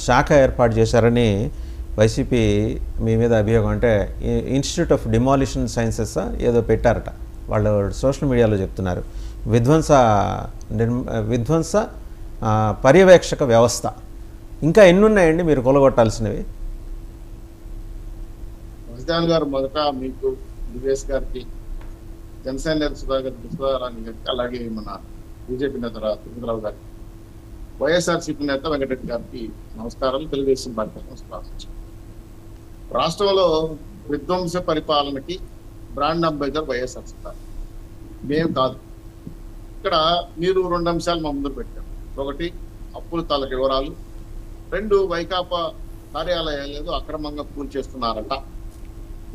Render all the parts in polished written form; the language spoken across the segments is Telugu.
శాఖ ఏర్పాటు చేశారని వైసీపీ మీ మీద అభియోగం. అంటే ఇన్స్టిట్యూట్ ఆఫ్ డిమాలిషన్ సైన్సెస్ ఏదో పెట్టారట, వాళ్ళు సోషల్ మీడియాలో చెప్తున్నారు. విధ్వంస పర్యవేక్షక వ్యవస్థ. ఇంకా ఎన్ని ఉన్నాయండి మీరు కూలగొట్టాల్సినవి? రాజధాని గారు, మొదట మీకు దివేష్ గారికి, జనసేన నేత సుధారాణి గారికి, అలాగే మన బీజేపీ నేత తిరుమలరావు గారికి, వైఎస్ఆర్సీపీ నేత వెంకటరెడ్డి గారికి నమస్కారాలు. తెలుగుదేశం పార్టీ నమస్కారం. రాష్ట్రంలో విధ్వంస పరిపాలనకి బ్రాండ్ అంబేద్కర్ వైఎస్ఆర్సీపీ, మేము కాదు. ఇక్కడ మీరు 2 అంశాలు మా ముందు పెట్టారు. ఒకటి, అప్పుల తాలూకు వివరాలు. 2, వైకాపా కార్యాలయాలు ఏదో అక్రమంగా పూల్ చేస్తున్నారట.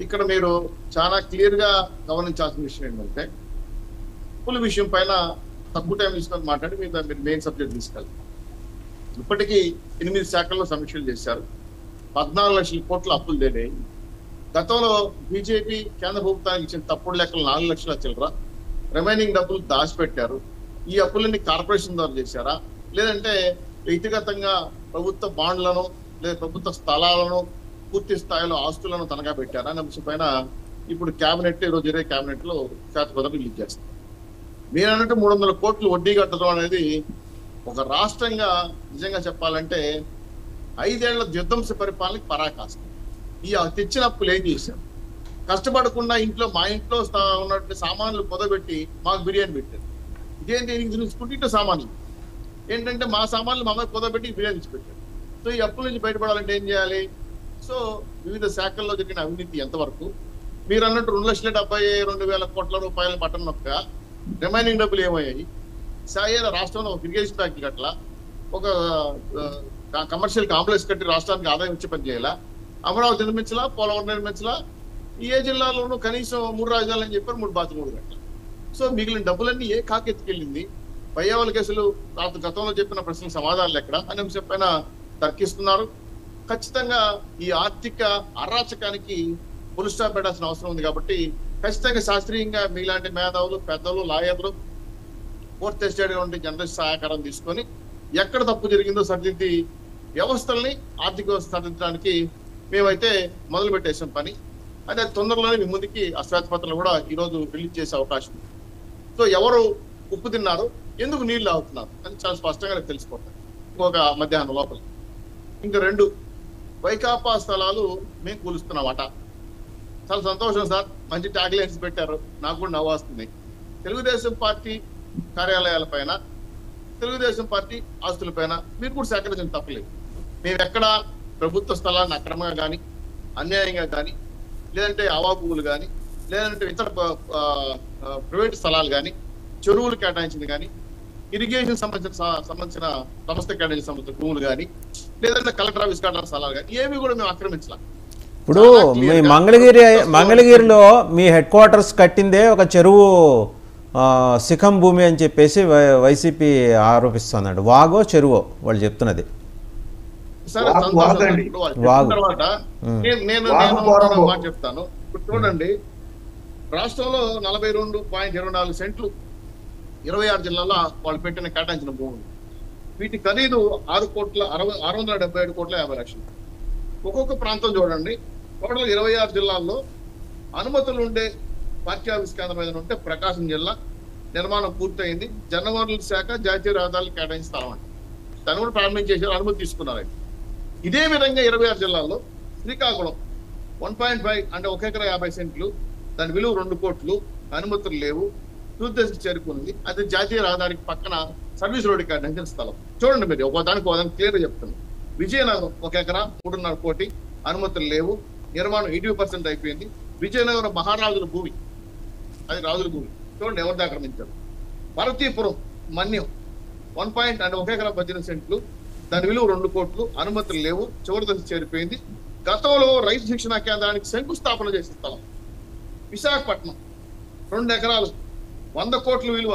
ఇక్కడ మీరు చాలా క్లియర్ గా గమనించాల్సిన విషయం ఏంటంటే, అప్పుల విషయం పైన తక్కువ టైం తీసుకొని మాట్లాడి మీరు మెయిన్ సబ్జెక్ట్ తీసుకెళ్ళాలి. ఇప్పటికీ 8 శాఖల్లో సమీక్షలు చేశారు. 14 లక్షల కోట్ల అప్పులు తేలాయి. గతంలో బీజేపీ కేంద్ర ప్రభుత్వానికి ఇచ్చిన తప్పుడు లెక్కలు 4 లక్షల చిల్లర, రిమైనింగ్ డబ్బులు దాచిపెట్టారు. ఈ అప్పులన్నీ కార్పొరేషన్ ద్వారా చేశారా, లేదంటే వ్యక్తిగతంగా ప్రభుత్వ బాండ్లను లేదా ప్రభుత్వ స్థలాలను పూర్తి స్థాయిలో ఆస్తులను తనఖా పెట్టారా అనే అంశం పైన ఇప్పుడు క్యాబినెట్, ఈరోజు క్యాబినెట్ లో శాతపథం రిలీజ్ చేస్తారు. మీరు అన్నట్టు 300 కోట్లు వడ్డీ కట్టడం అనేది ఒక రాష్ట్రంగా నిజంగా చెప్పాలంటే 5 ఏళ్ల విధ్వంస పరిపాలనకి పరాకాష్ట. ఈ తెచ్చిన అప్పులు ఏం చేశారు? కష్టపడకుండా మా ఇంట్లో ఉన్నటువంటి సామాన్లు పొదబెట్టి మాకు బిర్యానీ పెట్టారు. ఇదేంటి చూసుకుంటే ఇటు సామాన్లు ఏంటంటే మా సామాన్లు మా మీద పొదబెట్టి బిర్యానీ ఇచ్చి పెట్టారు. సో ఈ అప్పుల నుంచి బయటపడాలంటే ఏం చేయాలి? సో వివిధ శాఖల్లో జరిగిన అవినీతి ఎంతవరకు, మీరు అన్నట్టు 2,72,000 కోట్ల రూపాయలు పట్టణ నొక్క, రిమైనింగ్ డబ్బులు ఏమయ్యాయి? సాయేలా రాష్ట్రంలో ఒక ఇరిగేషన్ ఫ్యాక్టరీ కట్ల, ఒక కమర్షియల్ కాంప్లెక్స్ కట్టి రాష్ట్రానికి ఆదాయం వచ్చే పని చేయాలా? అమరావతి నిర్మించలా, పోలవరం నిర్మించలా, ఏ జిల్లాలోనూ కనీసం 3 రాజధానులు అని చెప్పారు, 3 బాత్రూములు కట్టాలి. సో మిగిలిన డబ్బులన్నీ ఏ కాకెత్తుకెళ్ళింది? పయ్యావల కేసులు గతంలో చెప్పిన ప్రశ్నలకు సమాధానాలు ఎక్కడ అనే అంశం పైన తర్కిస్తున్నారు. ఖచ్చితంగా ఈ ఆర్థిక అరాచకానికి ఫుల్ స్టాప్ పెట్టాల్సిన అవసరం ఉంది. కాబట్టి ఖచ్చితంగా శాస్త్రీయంగా మీలాంటి మేధావులు, పెద్దలు, లాయర్లు, ఫోర్త్ ఎస్టేట్ వంటి జర్నలిస్ట్ సహకారం తీసుకొని ఎక్కడ తప్పు జరిగిందో సరిదిద్ది వ్యవస్థల్ని, ఆర్థిక వ్యవస్థ సరిదిద్దడానికి మేమైతే మొదలు పెట్టేసాం పని. అదే తొందరలోనే మీ ముందుకి ఆ శ్వేతపత్రాలు కూడా ఈరోజు రిలీజ్ చేసే అవకాశం ఉంది. సో ఎవరు ఉప్పు తిన్నారు, ఎందుకు నీళ్లు ఆగుతున్నారు అని చాలా స్పష్టంగా తెలిసిపోతాయి ఇంకొక మధ్యాహ్నం లోపల. ఇంకా 2, వైకాపా స్థలాలు మేము కూలుస్తున్నామట. చాలా సంతోషం సార్, మంచి ట్యాగ్ లైన్స్ పెట్టారు, నాకు కూడా నవ్వు వస్తుంది. తెలుగుదేశం పార్టీ కార్యాలయాల పైన, తెలుగుదేశం పార్టీ ఆస్తుల పైన మీరు కూడా సేకరించిన తప్పలేదు. మేము ఎక్కడ ప్రభుత్వ స్థలాన్ని అక్రమంగా కానీ, అన్యాయంగా కానీ, లేదంటే అవాపులు కానీ, లేదంటే ఇతర ప్రైవేట్ స్థలాలు కానీ, చెరువులు కేటాయించింది కానీ, ఇరిగేషన్ సంబంధించిన సంస్థ కేటాయించిన సంబంధించిన భూములు కానీ, లేదంటే కలెక్టర్ ఆఫీస్ కేటాయించిన స్థలాలు కానీ ఏమి కూడా మేము ఆక్రమించాలి. ఇప్పుడు మీ మంగళగిరిలో మీ హెడ్ క్వార్టర్స్ కట్టిందే ఒక చెరువు శిఖం భూమి అని చెప్పేసి వైసీపీ ఆరోపిస్తున్నాడు. వాగో చెరువో వాళ్ళు చెప్తున్నది. తర్వాత నేను మాట చెప్తాను. ఇప్పుడు చూడండి, రాష్ట్రంలో 42.24 సెంట్లు 26 జిల్లాల్లో వాళ్ళు పెట్టిన కేటాయించిన భూములు, వీటి ఖరీదు 6,677,50,00,000. ఒక్కొక్క ప్రాంతం చూడండి, టోటల్ 26 జిల్లాల్లో అనుమతులు ఉండే పార్టీ ఆఫీస్ కేంద్రం ఏదైనా ఉంటే ప్రకాశం జిల్లా నిర్మాణం పూర్తయింది. జనవనరుల శాఖ జాతీయ రహదారులు కేటాయించిన స్థలం అంటే దాన్ని కూడా ప్రారంభించేసారు, అనుమతి తీసుకున్నారు. ఇదే విధంగా 26 జిల్లాల్లో శ్రీకాకుళం 1.5 అంటే 1 ఎకరా 50 సెంట్లు, దాని విలువ 2 కోట్లు, అనుమతులు లేవు, తుది చేరుకుంది. అది జాతీయ రహదారికి పక్కన సర్వీస్ రోడ్డు కేటాయించిన స్థలం. చూడండి, మీరు ఒకదానికి క్లియర్ గా చెప్తున్నాను. విజయనగరం 1 ఎకరా 3.5 కోటి, అనుమతులు లేవు, నిర్మాణం 80% అయిపోయింది. విజయనగరం మహారాజుల భూమి, అది రాజుల భూమి, చూడండి ఎవరిని ఆక్రమించారు. భారతీపురం మన్యం 1 ఎకరా 18 సెంట్లు, దాని విలువ 2 కోట్లు, అనుమతులు లేవు, చివరి దశ చేరిపోయింది. గతంలో రైతు శిక్షణా కేంద్రానికి శంకుస్థాపన చేసే స్థలం. విశాఖపట్నం 2 ఎకరాలు 100 కోట్ల విలువ,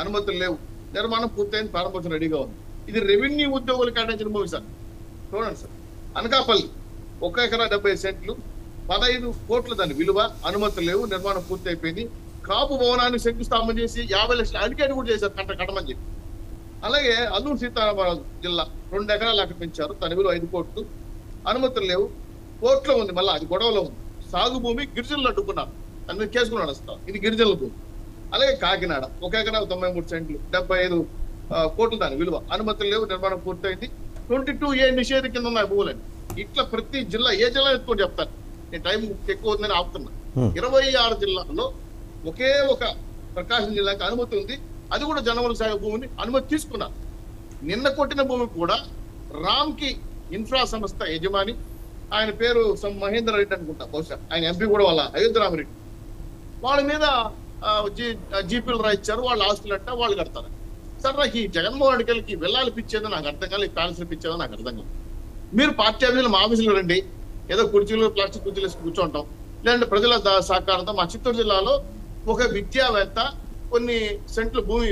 అనుమతులు లేవు, నిర్మాణం పూర్తయింది, ప్రారంభోత్సవం రెడీగా ఉంది. ఇది రెవెన్యూ ఉద్యోగులు కేటాయించిన భూమి సార్. చూడండి సార్. అనకాపల్లి 1 ఎకరా 70 సెంట్లు, 15 కోట్ల దాని విలువ, అనుమతులు లేవు, నిర్మాణం పూర్తి అయిపోయింది. కాపు భవనాన్ని శంకుస్థాపన చేసి 50 లక్షల అడికేది కూడా చేశారు కట్టమని చెప్పి. అలాగే అల్లూరు సీతారామరాజు జిల్లా 2 ఎకరాలు అక్కడ పెంచారు, దాని విలువ 5 కోట్లు. అనుమతులు లేవు, కోర్టులో ఉంది, మళ్ళీ అది గొడవలో ఉంది. సాగు భూమి గిరిజనులు అడ్డుకున్నారు, దాని మీద కేసు కూడా నడుస్తారు, ఇది గిరిజనుల భూమి. అలాగే కాకినాడ 1 ఎకరా 93 సెంట్లు 75 కోట్లు దాని విలువ, అనుమతులు లేవు, నిర్మాణం పూర్తయింది. 22A నిషేధ కింద ఉన్నాయి భూములని. ఇట్లా ప్రతి జిల్లా, ఏ జిల్లా ఎత్తుకొని చెప్తాను, నేను టైం ఎక్కువ ఉందని ఆపుతున్నా. 26 జిల్లాల్లో ఒకే ఒక ప్రకాశం జిల్లాకి అనుమతి ఉంది, అది కూడా జనవరి సాగు భూమిని అనుమతి తీసుకున్నారు. నిన్న కొట్టిన భూమి కూడా రామ్కి ఇన్ఫ్రా సంస్థ యజమాని, ఆయన పేరు మహేందర్ రెడ్డి అనుకుంటా, బహుశా ఆయన ఎంపీ కూడా వాళ్ళ అయోధ్యరామరెడ్డి, వాళ్ళ మీద జీపీలు రాయించారు, వాళ్ళ ఆస్తులు అంట వాళ్ళు కడతారు. సార్ నాకు ఈ జగన్మోహన్ రెడ్డికి వెళ్ళాలి పిచ్చేదో నాకు అర్థం కాదు, ఈ ప్యాలెస్లు పిచ్చేదో నాకు అర్థం కాదు. మీరు పార్టీ ఆఫీసులు మా ఆఫీసులు రండి, ఏదో కుర్చీలు ప్లాస్టిక్ కుర్చీలు వేసి కూర్చోంటాం, లేదంటే ప్రజల సహకారంతో మా చిత్తూరు జిల్లాలో ఒక విద్యావేత్త కొన్ని సెంట్లు భూమి